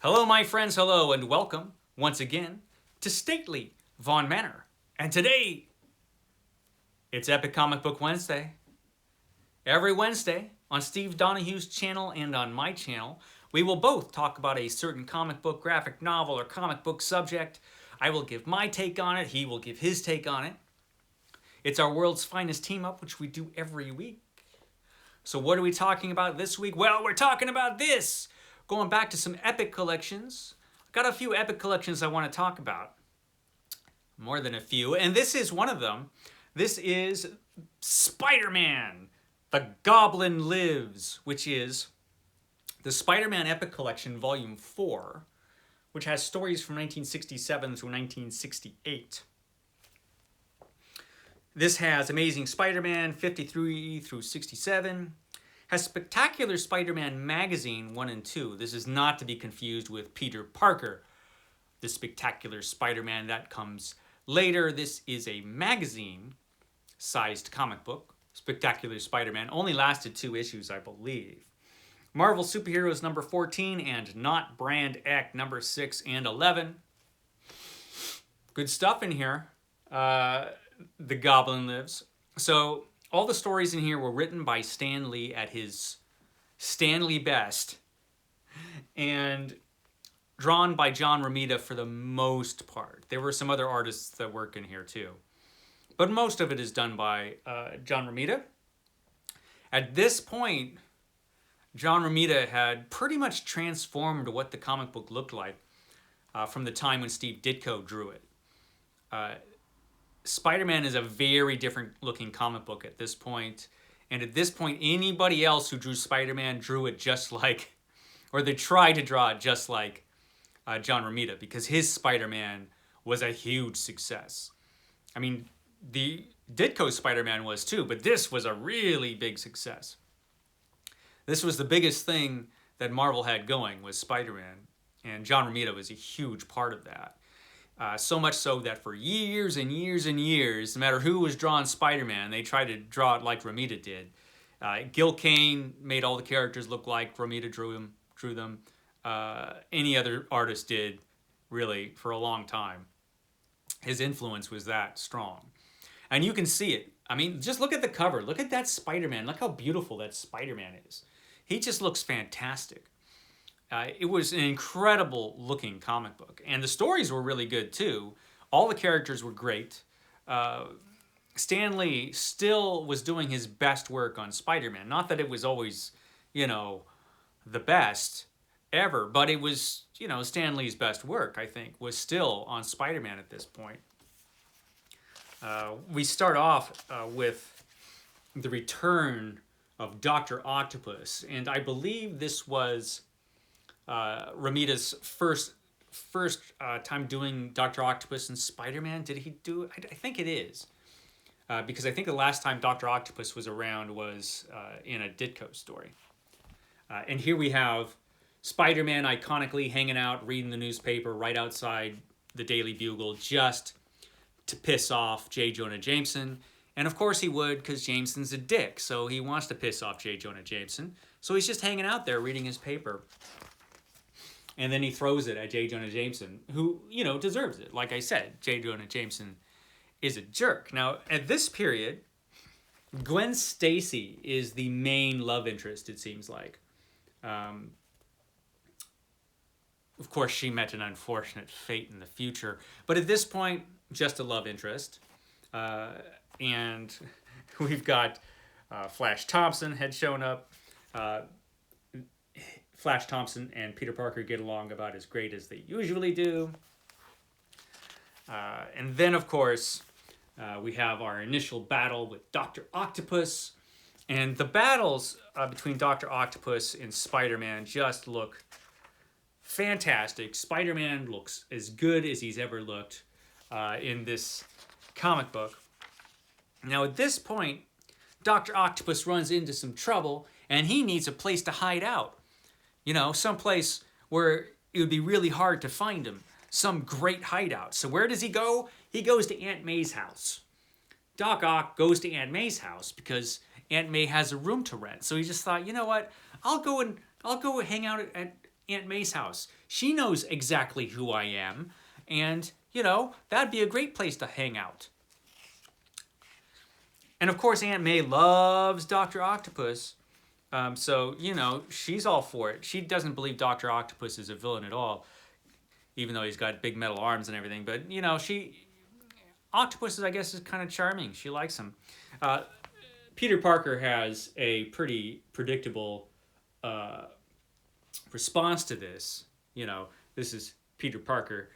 Hello, my friends, hello, and welcome once again to stately Von Manor. And today, it's Epic Comic Book Wednesday. Every Wednesday, on Steve Donoghue's channel and on my channel, we will both talk about a certain comic book, graphic novel, or comic book subject. I will give my take on it, he will give his take on it. It's our world's finest team up, which we do every week. So what are we talking about this week? Well, we're talking about this! Going back to some Epic collections. Got a few Epic collections I want to talk about. More than a few, and this is one of them. This is Spider-Man, The Goblin Lives, which is the Spider-Man Epic Collection, Volume 4, which has stories from 1967 through 1968. This has Amazing Spider-Man 53 through 67, has Spectacular Spider-Man Magazine 1 and 2. This is not to be confused with Peter Parker, the Spectacular Spider-Man that comes later. This is a magazine-sized comic book. Spectacular Spider-Man only lasted 2 issues, I believe. Marvel Superheroes number 14 and Not Brand X number 6 and 11. Good stuff in here. The Goblin Lives. So all the stories in here were written by Stan Lee at his Stan Lee best and drawn by John Romita for the most part. There were some other artists that work in here too, but most of it is done by John Romita. At this point, John Romita had pretty much transformed what the comic book looked like from the time when Steve Ditko drew it. Spider-Man is a very different looking comic book at this point. And at this point, anybody else who drew Spider-Man drew it just like, or they tried to draw it just like John Romita, because his Spider-Man was a huge success. I mean, the Ditko Spider-Man was too, but this was a really big success. This was the biggest thing that Marvel had going, was Spider-Man. And John Romita was a huge part of that. So much so that for years and years and years, no matter who was drawing Spider-Man, they tried to draw it like Romita did. Gil Kane made all the characters look like Romita drew them. Any other artist did, really, for a long time. His influence was that strong. And you can see it. I mean, just look at the cover. Look at that Spider-Man. Look how beautiful that Spider-Man is. He just looks fantastic. It was an incredible looking comic book. And the stories were really good too. All the characters were great. Stan Lee still was doing his best work on Spider-Man. Not that it was always, the best ever, but it was, Stan Lee's best work, I think, was still on Spider-Man at this point. We start off with the return of Dr. Octopus. And I believe this was Romita's first time doing Dr. Octopus and Spider-Man. Did he do it? I think it is. Because I think the last time Dr. Octopus was around was in a Ditko story. And here we have Spider-Man iconically hanging out, reading the newspaper right outside the Daily Bugle just to piss off J. Jonah Jameson. And of course he would, because Jameson's a dick. So he wants to piss off J. Jonah Jameson. So he's just hanging out there reading his paper. And then he throws it at J. Jonah Jameson, who, deserves it. Like I said, J. Jonah Jameson is a jerk. Now, at this period, Gwen Stacy is the main love interest, it seems like. Of course, she met an unfortunate fate in the future. But at this point, just a love interest. And we've got Flash Thompson had shown up. Flash Thompson and Peter Parker get along about as great as they usually do. And then, of course, we have our initial battle with Dr. Octopus. And the battles between Dr. Octopus and Spider-Man just look fantastic. Spider-Man looks as good as he's ever looked in this comic book. Now, at this point, Dr. Octopus runs into some trouble, and he needs a place to hide out. Someplace where it would be really hard to find him. Some great hideout. So where does he go? He goes to Aunt May's house. Doc Ock goes to Aunt May's house because Aunt May has a room to rent. So he just thought, you know what? I'll go hang out at Aunt May's house. She knows exactly who I am, and, that'd be a great place to hang out. And of course, Aunt May loves Dr. Octopus, so, she's all for it. She doesn't believe Dr. Octopus is a villain at all, even though he's got big metal arms and everything. But, Octopus, I guess, is kind of charming. She likes him. Peter Parker has a pretty predictable response to this. This is Peter Parker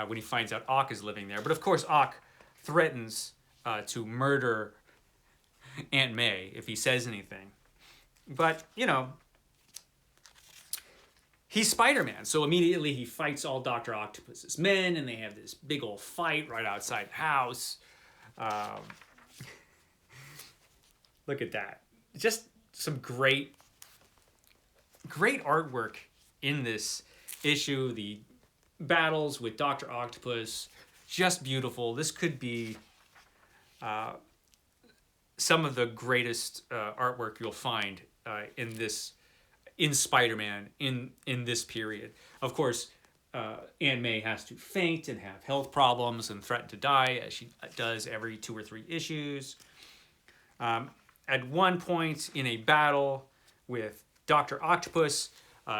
when he finds out Ock is living there. But of course, Ock threatens to murder Aunt May if he says anything. But, he's Spider-Man, so immediately he fights all Dr. Octopus's men, and they have this big old fight right outside the house. Look at that. Just some great artwork in this issue. The battles with Dr. Octopus, just beautiful. This could be some of the greatest artwork you'll find in Spider-Man in this period. Of course, Aunt May has to faint and have health problems and threaten to die, as she does every 2 or 3 issues. At one point in a battle with Dr. Octopus,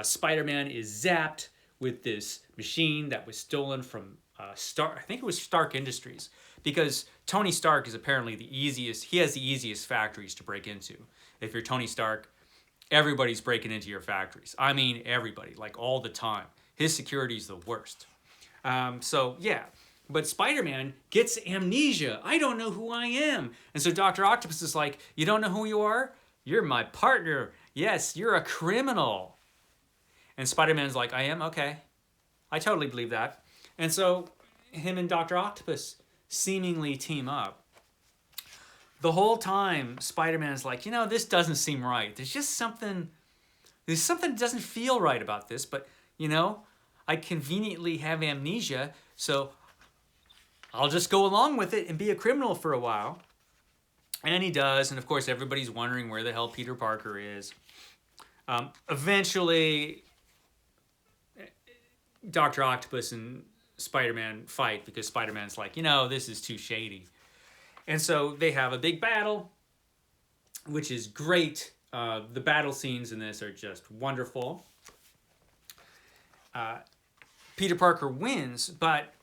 Spider-Man is zapped with this machine that was stolen from I think it was Stark Industries, because Tony Stark is apparently he has the easiest factories to break into. If you're Tony Stark, everybody's breaking into your factories. I mean, everybody, like all the time. His security is the worst. But Spider-Man gets amnesia. I don't know who I am. And so Dr. Octopus is like, you don't know who you are? You're my partner. Yes, you're a criminal. And Spider-Man's like, I am? Okay. I totally believe that. And so him and Dr. Octopus seemingly team up. The whole time, Spider-Man's like, this doesn't seem right. There's something that doesn't feel right about this, but, I conveniently have amnesia, so I'll just go along with it and be a criminal for a while. And he does, and of course everybody's wondering where the hell Peter Parker is. Eventually, Dr. Octopus and Spider-Man fight because Spider-Man's like, this is too shady. And so they have a big battle, which is great. The battle scenes in this are just wonderful. Peter Parker wins, but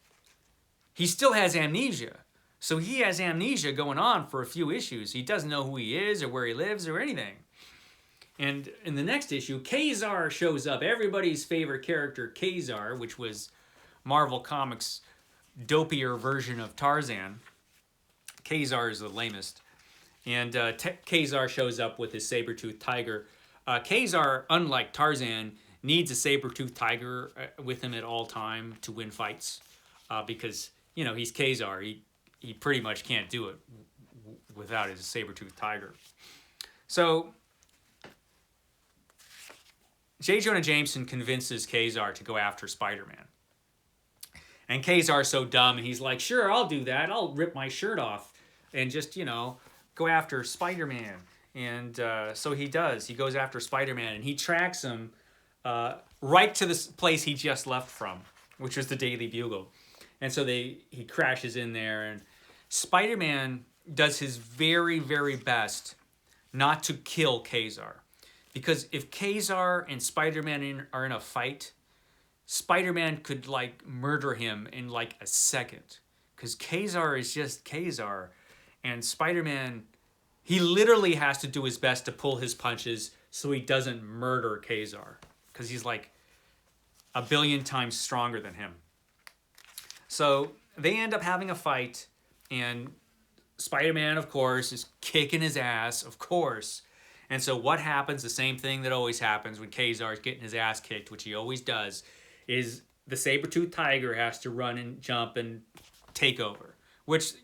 he still has amnesia. So he has amnesia going on for a few issues. He doesn't know who he is or where he lives or anything. And in the next issue, Kazaar shows up. Everybody's favorite character, Kazaar, which was Marvel Comics' dopier version of Tarzan. Kazaar is the lamest. And Kazaar shows up with his saber-toothed tiger. Kazaar, unlike Tarzan, needs a saber-toothed tiger with him at all time to win fights. Because, he's Kazaar. He pretty much can't do it without his saber-toothed tiger. So J. Jonah Jameson convinces Kazaar to go after Spider-Man. And Kazaar's so dumb, and he's like, sure, I'll do that. I'll rip my shirt off and just, go after Spider-Man. And so he does. He goes after Spider-Man, and he tracks him right to the place he just left from, which was the Daily Bugle. And so he crashes in there, and Spider-Man does his very, very best not to kill Kazaar. Because if Kazaar and Spider-Man are in a fight, Spider-Man could, murder him in, a second. Because Kazaar is just Kazaar. And Spider-Man, he literally has to do his best to pull his punches so he doesn't murder Kazaar. Because he's, a billion times stronger than him. So they end up having a fight, and Spider-Man, of course, is kicking his ass, of course. And so what happens, the same thing that always happens when Kazaar is getting his ass kicked, which he always does, is the saber-toothed tiger has to run and jump and take over. Which,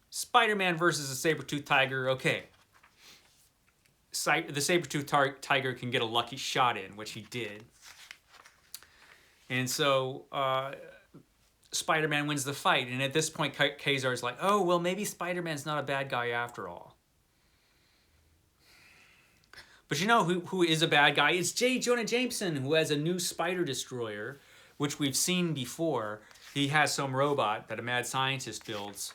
Spider-Man versus a saber-toothed tiger, okay. The saber-toothed tiger can get a lucky shot in, which he did. And so Spider-Man wins the fight. And at this point, Kazaar's like, oh, well, maybe Spider-Man's not a bad guy after all. But you know who is a bad guy? It's J. Jonah Jameson, who has a new spider destroyer, which we've seen before. He has some robot that a mad scientist builds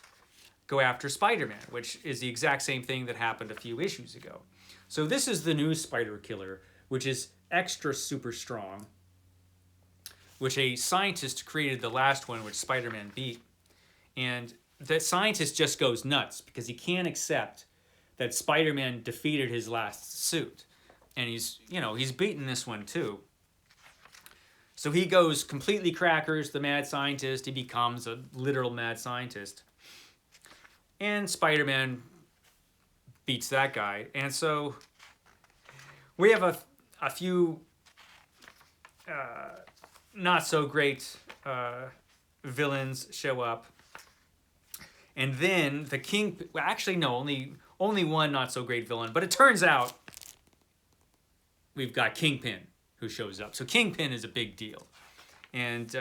go after Spider-Man, which is the exact same thing that happened a few issues ago. So this is the new spider killer, which is extra super strong, which a scientist created the last one, which Spider-Man beat. And the scientist just goes nuts because he can't accept that Spider-Man defeated his last suit. And he's beaten this one too. So he goes completely crackers, the mad scientist. He becomes a literal mad scientist. And Spider-Man beats that guy. And so we have a few not so great villains show up. And then the King... Well, actually, no, only one not so great villain. But it turns out we've got Kingpin who shows up. So Kingpin is a big deal. And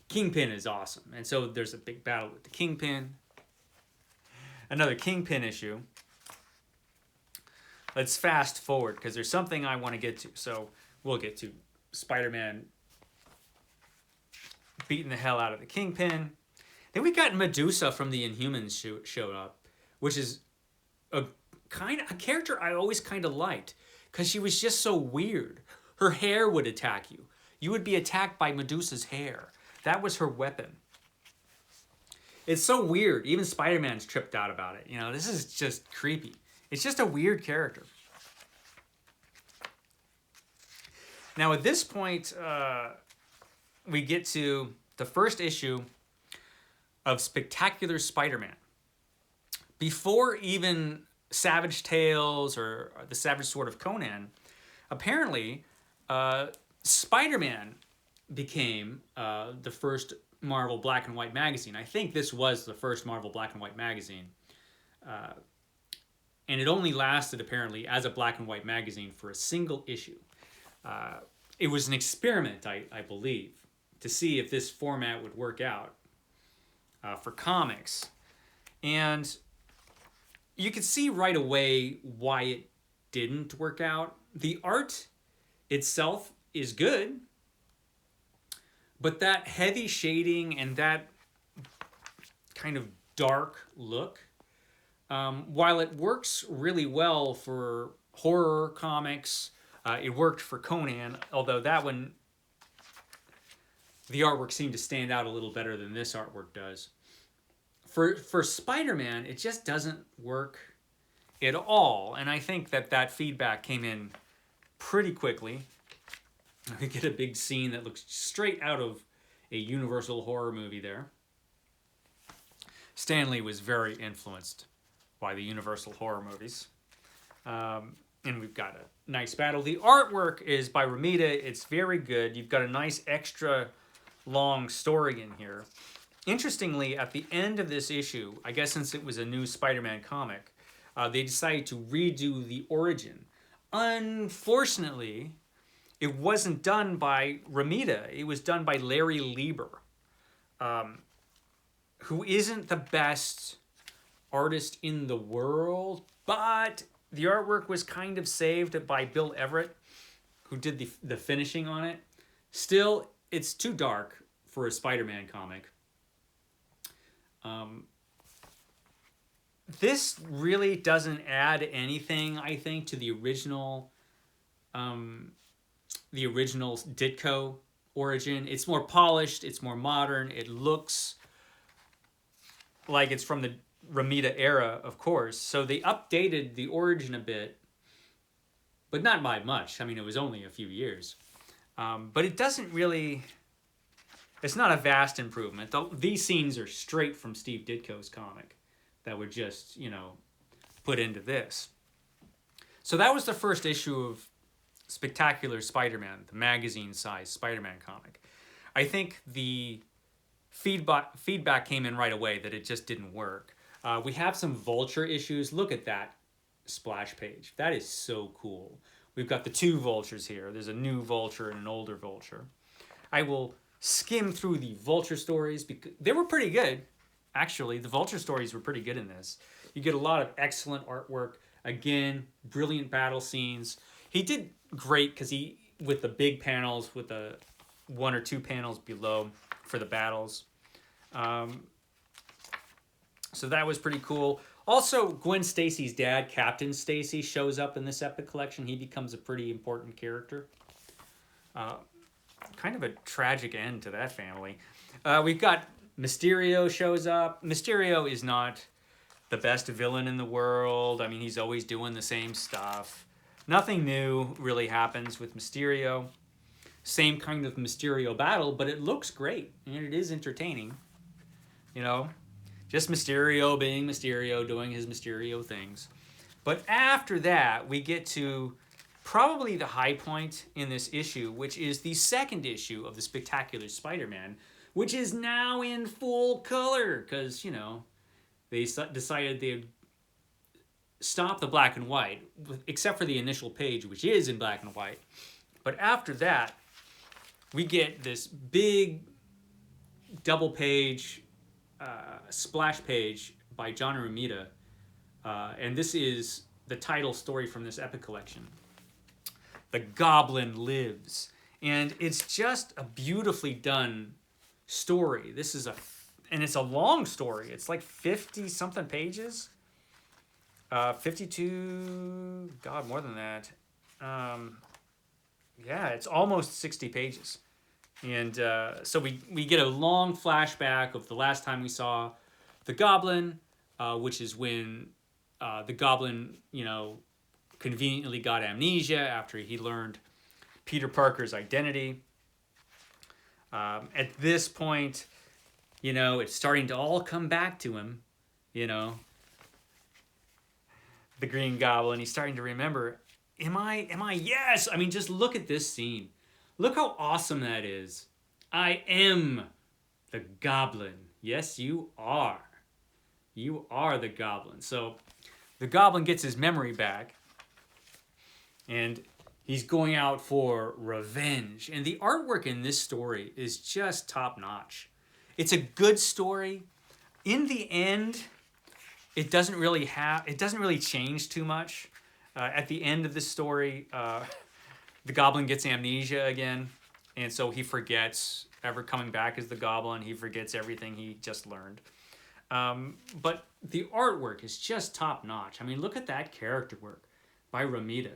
Kingpin is awesome. And so there's a big battle with the Kingpin. Another Kingpin issue. Let's fast forward because there's something I want to get to. So we'll get to Spider-Man beating the hell out of the Kingpin. Then we got Medusa from the Inhumans showed up, which is a character I always kind of liked because she was just so weird. Her hair would attack you. You would be attacked by Medusa's hair. That was her weapon. It's so weird. Even Spider-Man's tripped out about it. You know, this is just creepy. It's just a weird character. Now at this point, we get to the first issue of Spectacular Spider-Man. Before even Savage Tales or the Savage Sword of Conan, apparently Spider-Man became the first Marvel black and white magazine. I think this was the first Marvel black and white magazine. And it only lasted, apparently, as a black and white magazine for a single issue. It was an experiment, I believe, to see if this format would work out for comics. And you could see right away why it didn't work out. The art itself is good, but that heavy shading and that kind of dark look, while it works really well for horror comics, it worked for Conan, although that one, the artwork seemed to stand out a little better than this artwork does. For Spider-Man, it just doesn't work at all, and I think that feedback came in pretty quickly. We get a big scene that looks straight out of a Universal horror movie there. Stan Lee was very influenced by the Universal horror movies. And we've got a nice battle. The artwork is by Romita. It's very good. You've got a nice extra long story in here. Interestingly, at the end of this issue, I guess since it was a new Spider-Man comic, they decided to redo the origin. Unfortunately, it wasn't done by Romita. It was done by Larry Lieber, who isn't the best artist in the world, but the artwork was kind of saved by Bill Everett, who did the finishing on it. Still, it's too dark for a Spider-Man comic. This really doesn't add anything, I think, to the original Ditko origin. It's more polished, it's more modern, it looks like it's from the Romita era, of course. So they updated the origin a bit, but not by much. I mean, it was only a few years. But it doesn't really... It's not a vast improvement. These scenes are straight from Steve Ditko's comic that were just, put into this. So that was the first issue of Spectacular Spider-Man, the magazine-sized Spider-Man comic. I think the feedback came in right away that it just didn't work. We have some Vulture issues. Look at that splash page. That is so cool. We've got the two Vultures here. There's a new Vulture and an older Vulture. I will skim through the Vulture stories because they were pretty good. Actually, the Vulture stories were pretty good in this. You get a lot of excellent artwork. Again, brilliant battle scenes. He did great because he, with the big panels, with the one or two panels below for the battles. So that was pretty cool. Also, Gwen Stacy's dad, Captain Stacy, shows up in this epic collection. He becomes a pretty important character. Kind of a tragic end to that family. We've got Mysterio shows up. Mysterio is not the best villain in the world. I mean, he's always doing the same stuff. Nothing new really happens with Mysterio. Same kind of Mysterio battle, but it looks great and it is entertaining. You know, just Mysterio being Mysterio, doing his Mysterio things. But after that, we get to probably the high point in this issue, which is the second issue of the Spectacular Spider-Man, which is now in full color because, you know, they decided they'd stop the black and white, except for the initial page, which is in black and white. But after that, we get this big double page splash page by John Romita, and this is the title story from this epic collection. The Goblin Lives. And it's just a beautifully done story. And it's a long story. It's like 50 something pages. 52, God, more than that. Yeah, it's almost 60 pages. And so we get a long flashback of the last time we saw the Goblin, which is when the Goblin, you know, conveniently got amnesia after he learned Peter Parker's identity. At this point, you know, it's starting to all come back to him, you know. The Green Goblin, he's starting to remember, am I, yes! I mean, just look at this scene. Look how awesome that is. I am the Goblin. Yes, you are. You are the Goblin. So the Goblin gets his memory back, and he's going out for revenge. And the artwork in this story is just top-notch. It's a good story. In the end, it doesn't really change too much. At the end of the story, the Goblin gets amnesia again, and so he forgets ever coming back as the Goblin. He forgets everything he just learned. But the artwork is just top-notch. I mean, look at that character work by Romita.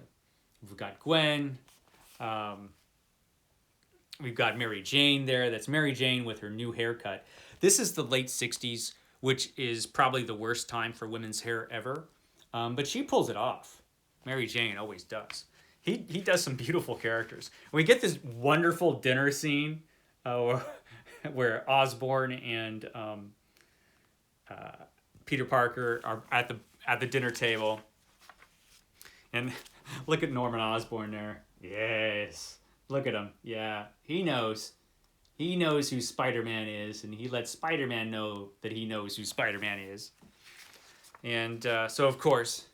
We've got Gwen. We've got Mary Jane there. That's Mary Jane with her new haircut. This is the late 60s, which is probably the worst time for women's hair ever. But she pulls it off. Mary Jane always does. He does some beautiful characters. We get this wonderful dinner scene where Osborn and Peter Parker are at the dinner table. And look at Norman Osborn there. Yes. Look at him. Yeah. He knows. He knows who Spider-Man is, and he lets Spider-Man know that he knows who Spider-Man is. And so, of course,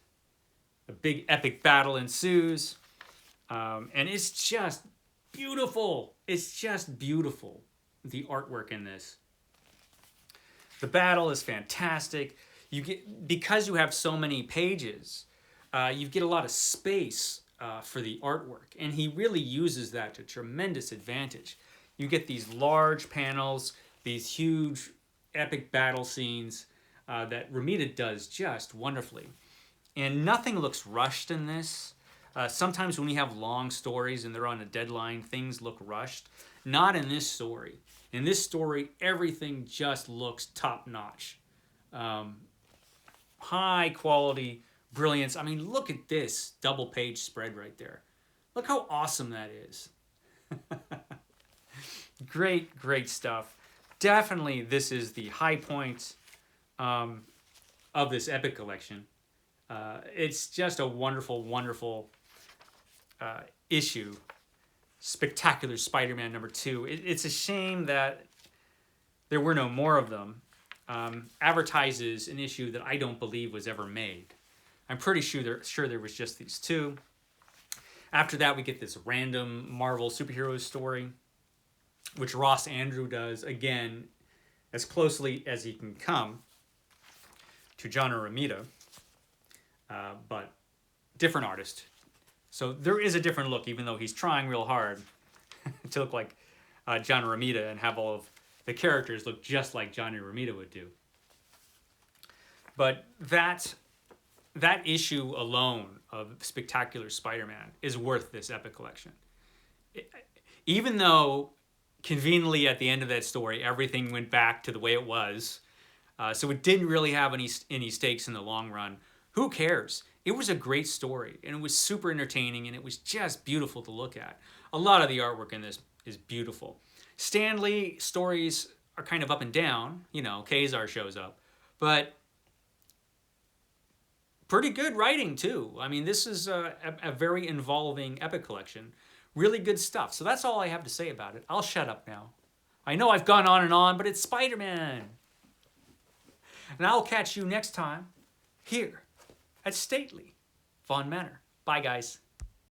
a big epic battle ensues. And it's just beautiful. It's just beautiful, the artwork in this. The battle is fantastic. Because you have so many pages, you get a lot of space for the artwork. And he really uses that to tremendous advantage. You get these large panels, these huge epic battle scenes that Romita does just wonderfully. And nothing looks rushed in this. Sometimes when we have long stories and they're on a deadline, things look rushed. Not in this story. In this story, everything just looks top-notch. High quality brilliance. I mean, look at this double-page spread right there. Look how awesome that is. Great, great stuff. Definitely, this is the high point of this epic collection. It's just a wonderful, wonderful issue. Spectacular Spider-Man #2. It's a shame that there were no more of them. Advertises an issue that I don't believe was ever made. I'm pretty sure there was just these two. After that, we get this random Marvel superhero story, which Ross Andru does, again, as closely as he can come to John Romita. But different artist. So there is a different look, even though he's trying real hard to look like John Romita and have all of the characters look just like Johnny Romita would do. But that issue alone of Spectacular Spider-Man is worth this Epic Collection. Even though conveniently at the end of that story, everything went back to the way it was, so it didn't really have any stakes in the long run. Who cares? It was a great story, and it was super entertaining, and it was just beautiful to look at. A lot of the artwork in this is beautiful. Stan Lee stories are kind of up and down. You know, Kazaar shows up, but pretty good writing too. I mean, this is a very involving Epic Collection. Really good stuff. So that's all I have to say about it. I'll shut up now. I know I've gone on, but it's Spider-Man. And I'll catch you next time here at Stately Fawn Manor. Bye, guys.